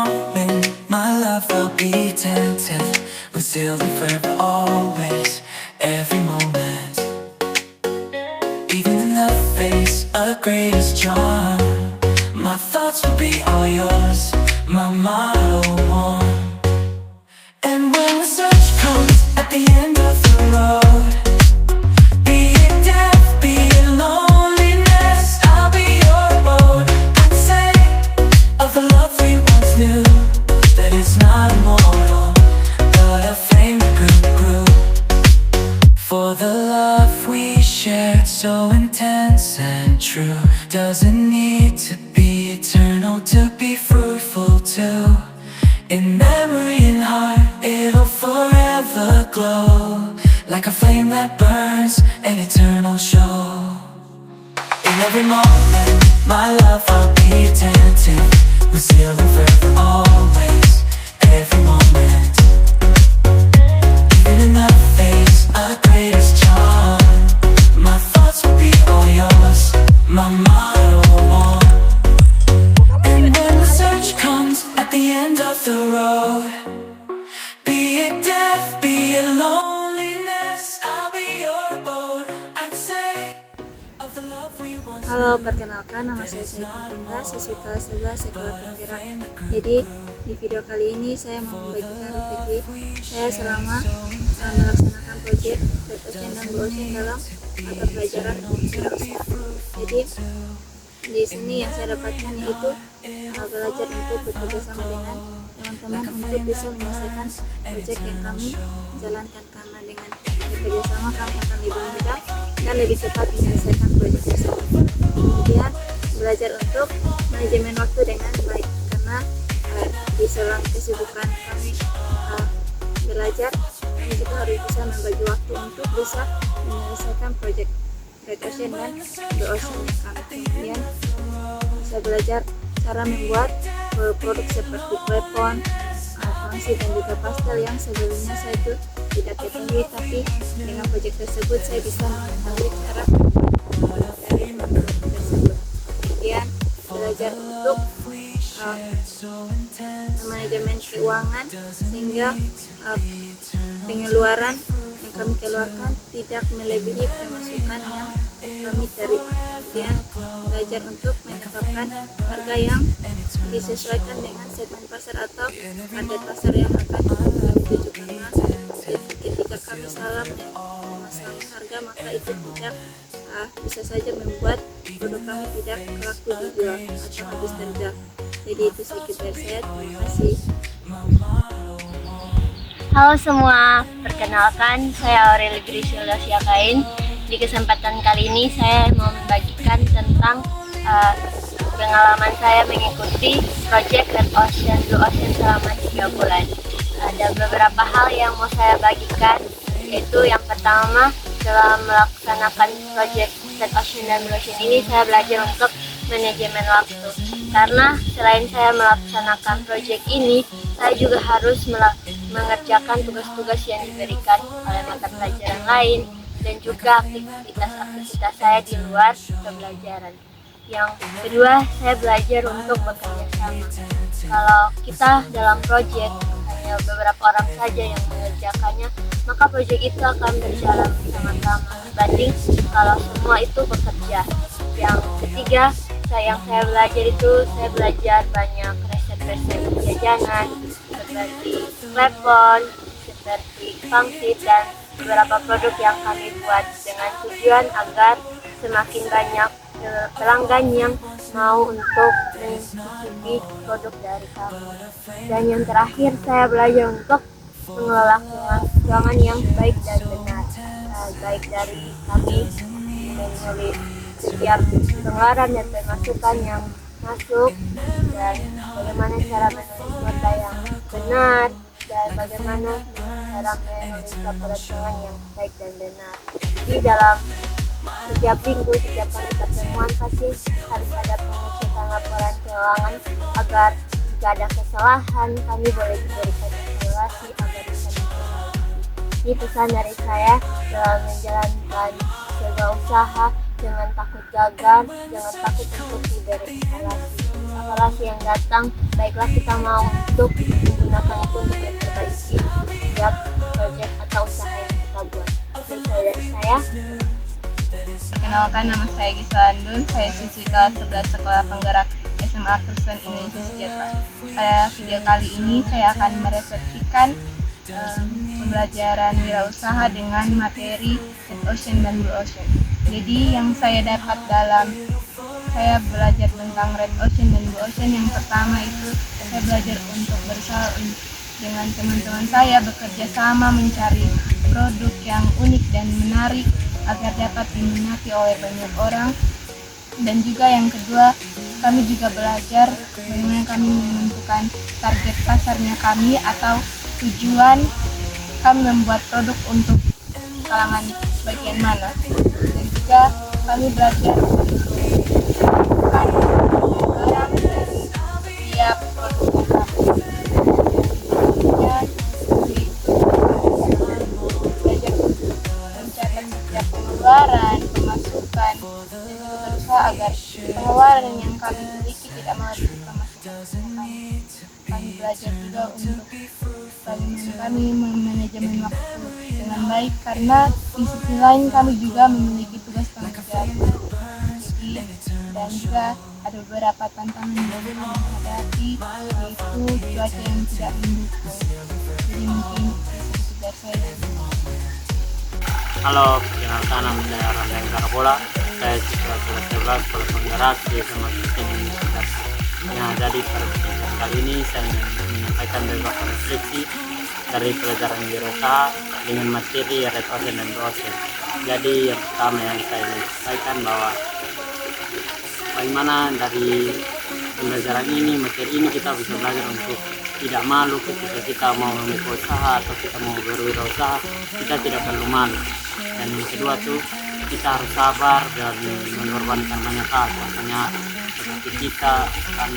moment, my love will be attentive. We'll still be forever always, every moment. Even in the face of greatest charm, my thoughts will be all yours, my motto one. And when the search comes at the end of the road, be it death, be it loneliness, I'll be your boat. I'd say of the love we once knew, that it's not immortal, but a flame that grew. For the love we shared, so intense and true, doesn't need to be eternal to be fruitful too. In memory and heart, it'll forever glow, like a flame that burns, an eternal show. In every moment, my love, I'll be attentive. We'll still live forever always, every moment. Even in the face of greatest charm, my thoughts will be all yours, my motto one. And when the search comes at the end of the road, be it death, be it loneliness, I'll be your boat. I'd say of the love we once. Halo, perkenalkan nama saya Saifullah, siswi kelas 11 Sekolah Penggerak. Jadi di video kali ini saya mau membagikan refleksi saya selama melaksanakan proyek Red Ocean dan Blue Ocean dalam mata pelajaran wirausaha. Jadi di sini yang saya dapatkan yaitu belajar untuk bekerja sama dengan teman-teman untuk bisa menyelesaikan proyek yang kami jalankan, karena dengan bekerja sama kami akan lebih mudah dan lebih cepat menyelesaikan proyek tersebut. Kemudian belajar untuk manajemen waktu dengan baik, karena di sela kesibukan kami belajar, kami juga harus bisa membagi waktu untuk bisa menyelesaikan proyek Red Ocean dan Blue Ocean kami. Kemudian saya belajar cara membuat produk seperti klepon, pangsit dan juga pastel yang sebelumnya saya itu tidak ketahui, tapi dengan proyek tersebut saya bisa mengetahui cara dari produk tersebut. Kemudian belajar untuk manajemen keuangan, sehingga pengeluaran yang kami keluarkan tidak melebihi pemasukan yang kami terima. Kemudian belajar untuk menetapkan harga yang disesuaikan dengan segmen pasar atau target pasar yang akan dituju, karena ketika kami salah memasang harga, maka itu tidak bisa saja membuat produk kami tidak laku dijual atau habis terjual. Jadi itu sedikit dari saya, terima kasih. Halo semua, perkenalkan saya Aureli Griselda Siakain. Di kesempatan kali ini saya mau membagikan tentang pengalaman saya mengikuti proyek Red Ocean Blue Ocean selama 3 bulan. Ada beberapa hal yang mau saya bagikan, yaitu yang pertama, dalam melaksanakan proyek Red Ocean dan Blue Ocean ini saya belajar untuk manajemen waktu, karena selain saya melaksanakan proyek ini, saya juga harus mengerjakan tugas-tugas yang diberikan oleh mata pelajaran lain dan juga aktivitas-aktivitas saya di luar pembelajaran. Yang kedua, saya belajar untuk bekerja sama. Kalau kita dalam proyek hanya beberapa orang saja yang mengerjakannya, maka proyek itu akan berjalan bersama-sama dibanding kalau semua itu bekerja. Yang ketiga, yang saya belajar itu, saya belajar banyak resep-resep jajanan seperti klepon, seperti pangsit, dan beberapa produk yang kami buat dengan tujuan agar semakin banyak pelanggan yang mau untuk mencicipi produk dari kami. Dan yang terakhir, saya belajar untuk mengelola keuangan yang baik dan benar, baik dari kami menulis setiap pengeluaran dan pemasukan yang masuk, dan bagaimana cara menulis nota yang benar, dan bagaimana cara menulis laporan keuangan yang baik dan benar. Di dalam setiap minggu, setiap kali pertemuan, pasti harus ada pengecekan laporan keuangan agar jika ada kesalahan kami boleh diberikan evaluasi agar bisa diperbaiki. Ini pesan dari saya dalam menjalankan sebuah usaha jangan takut gagal, jangan takut untuk diberi evaluasi yang datang. Baiklah kita mau untuk menggunakan itu untuk memperbaiki setiap proyek atau usaha yang kita buat. Dari saya. Perkenalkan, nama saya Giswa Andun, saya siswi kelas 11 Sekolah Penggerak SMA Kristen Indonesia Sejahtera. Pada video kali ini saya akan merefleksikan pembelajaran wirausaha dengan materi Red Ocean dan Blue Ocean. Jadi yang saya dapat saya belajar tentang Red Ocean dan Blue Ocean, yang pertama itu saya belajar untuk berusaha dengan teman-teman saya bekerja sama mencari produk yang unik dan menarik agar dapat diminati oleh banyak orang. Dan juga yang kedua, kami juga belajar bagaimana kami menentukan target pasarnya kami atau tujuan kami membuat produk untuk kalangan bagian mana. Dan juga kami belajar untuk menentukan barang dari setiap produk yang kami belajar mencatat setiap pengeluaran, pemasukan, dan juga berusaha agar pengeluaran yang kami miliki tidak melebihi pemasukan kami. Kami belajar juga untuk bagaimana kami memanajemen waktu dengan baik, karena di sisi lain kami juga memiliki tugas tanggung jawab. Dan juga ada beberapa tantangan yang kami hadapi, yaitu cuaca yang tidak mendukung. Jadi mungkin sedikit dari saya. Halo, perkenalkan nama saya Randang Karabola. Saya siswa kelas 11 Sekolah Penggerak di SMA Kristen Indonesia Sejahtera. Nah, jadi pada kesempatan kali ini saya ingin menyampaikan beberapa refleksi dari pelajaran wirausaha dengan materi Red Ocean dan Blue Ocean. Jadi yang pertama yang saya ingin sampaikan bahwa bagaimana dari pembelajaran ini, materi ini kita bisa belajar untuk tidak malu ketika kita mau membuka usaha atau kita mau berwirausaha, kita tidak perlu malu. Dan yang kedua tuh kita harus sabar dan mengorbankan banyak hal. Contohnya seperti kita kan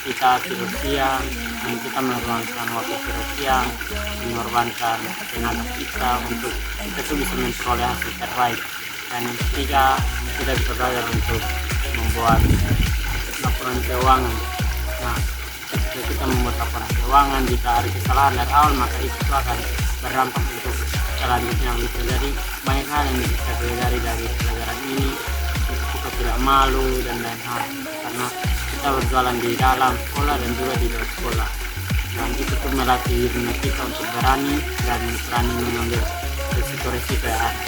kita tidur siang, dan kita mengorbankan waktu tidur siang, mengorbankan tenaga kita untuk kita tuh bisa memperoleh hasil terbaik. Dan yang ketiga, kita bisa belajar untuk membuat laporan keuangan. Nah, ketika kita membuat laporan keuangan, jika ada kesalahan dari awal, maka itu akan berdampak untuk selanjutnya. Jadi banyak hal yang bisa pelajari dari pelajaran ini, untuk kita tidak malu dan lain hal, karena kita berjualan di dalam sekolah dan juga di luar sekolah. Dan itu tuh melatih diri kita untuk berani dan berani mengambil risiko-risiko yang ada.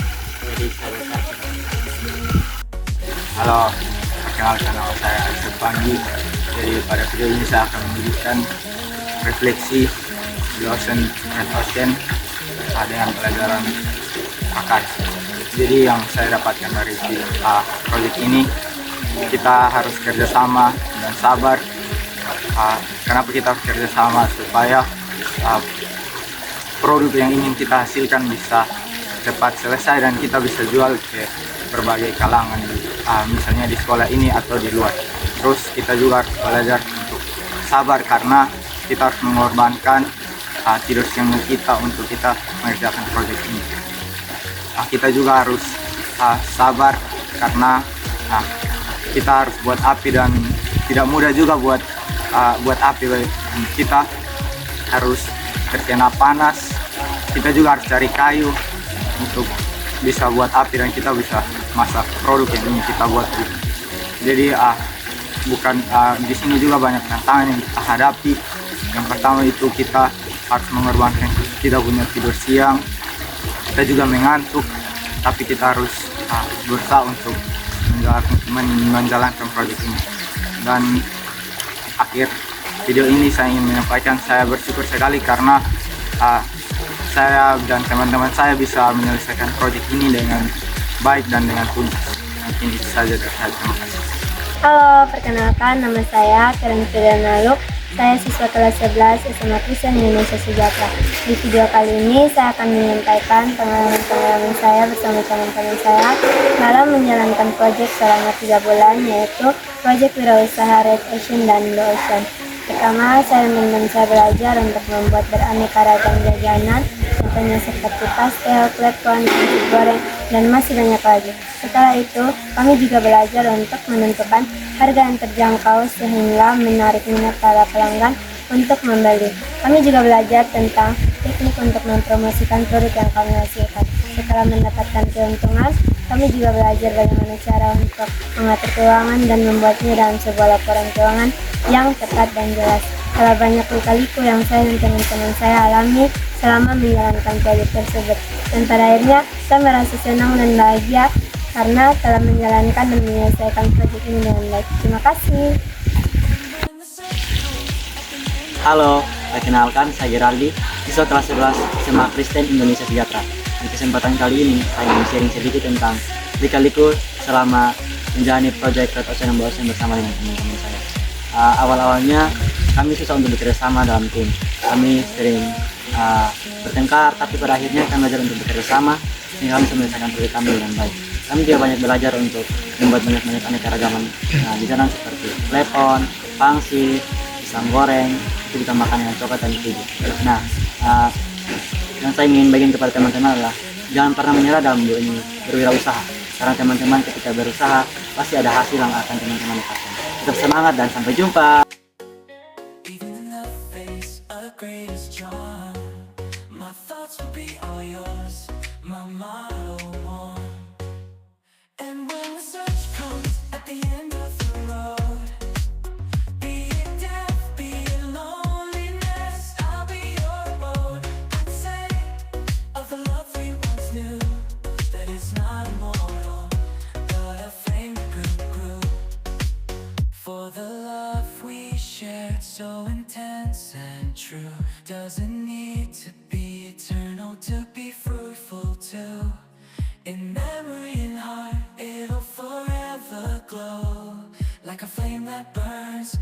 Jadi saya berkata. Halo, perkenalkan nama saya Arsyad Panggi. Jadi pada video ini saya akan menunjukkan refleksi Blue Ocean Red Ocean dengan pelajaran akar. Jadi yang saya dapatkan dari proyek ini, kita harus kerjasama dan sabar. Kenapa kita harus kerjasama? Supaya produk yang ingin kita hasilkan bisa cepat selesai dan kita bisa jual ke berbagai kalangan, misalnya di sekolah ini atau di luar. Terus kita juga harus belajar untuk sabar, karena kita harus mengorbankan tidur siang kita untuk kita mengerjakan proyek ini. Kita juga harus sabar, karena kita harus buat api dan tidak mudah juga buat api. Kita harus terkena panas, kita juga harus cari kayu untuk bisa buat api dan kita bisa masak produk yang ingin kita buat. Jadi di sini juga banyak tantangan yang kita hadapi. Yang pertama itu kita harus mengorbankan tidak punya tidur siang, kita juga mengantuk, tapi kita harus berusaha untuk menjalankan proyek ini. Dan akhir video ini saya ingin menyampaikan saya bersyukur sekali karena saya dan teman-teman saya bisa menyelesaikan proyek ini dengan baik dan dengan tuntas. Mungkin itu saja dari saya. Terima kasih. Halo, perkenalkan nama saya Karen Fidana Luk. Saya siswa kelas 11 SMA Kristen Indonesia Sejahtera. Di video kali ini saya akan menyampaikan pengalaman saya bersama teman-teman saya dalam menjalankan proyek selama 3 bulan, yaitu proyek wirausaha Red Ocean dan Blue Ocean. Pertama, saya dan saya belajar untuk membuat beraneka ragam jajanan, contohnya seperti pastel, klepon, nasi goreng, dan masih banyak lagi. Setelah itu, kami juga belajar untuk menentukan harga yang terjangkau sehingga menarik minat para pelanggan untuk membeli. Kami juga belajar tentang teknik untuk mempromosikan produk yang kami hasilkan. Setelah mendapatkan keuntungan, kami juga belajar bagaimana cara untuk mengatur keuangan dan membuatnya dalam sebuah laporan keuangan yang tepat dan jelas. Telah banyak lika-liku yang saya dan teman-teman saya alami selama menjalankan proyek tersebut. Dan pada akhirnya, saya merasa senang dan bahagia karena telah menjalankan dan menyelesaikan proyek ini dengan baik. Terima kasih. Halo, perkenalkan saya Geraldi, siswa kelas 11 SMA Kristen Indonesia Sejahtera. Di kesempatan kali ini, saya ingin sharing sedikit tentang lika-liku selama menjalani proyek Red Ocean and Blue Ocean bersama dengan teman-teman saya. Awal-awalnya kami susah untuk bekerja sama dalam tim. Kami sering bertengkar, tapi pada akhirnya kami belajar untuk bekerja sama sehingga kami bisa menyelesaikan proyek kami dengan baik. Kami juga banyak belajar untuk membuat banyak aneka ragaman di sana seperti lepon, pangsit, pisang goreng, itu ditambahkan dengan coklat dan keju. Nah, yang saya ingin bagikan kepada teman-teman adalah jangan pernah menyerah dalam berwirausaha. Karena teman-teman ketika berusaha pasti ada hasil yang akan teman-teman dapatkan. Tetap semangat dan sampai jumpa. Even in the face of greatest charm, my thoughts will be all yours, my motto one. And when the search comes at the end of the road, be it death, be it loneliness, I'll be your boat. I'd say of the love we once knew, that it's not immortal, but a flame that grew. For the love we shared, so intense and true, doesn't need to be eternal to be fruitful too. In memory and heart, it'll forever glow, like a flame that burns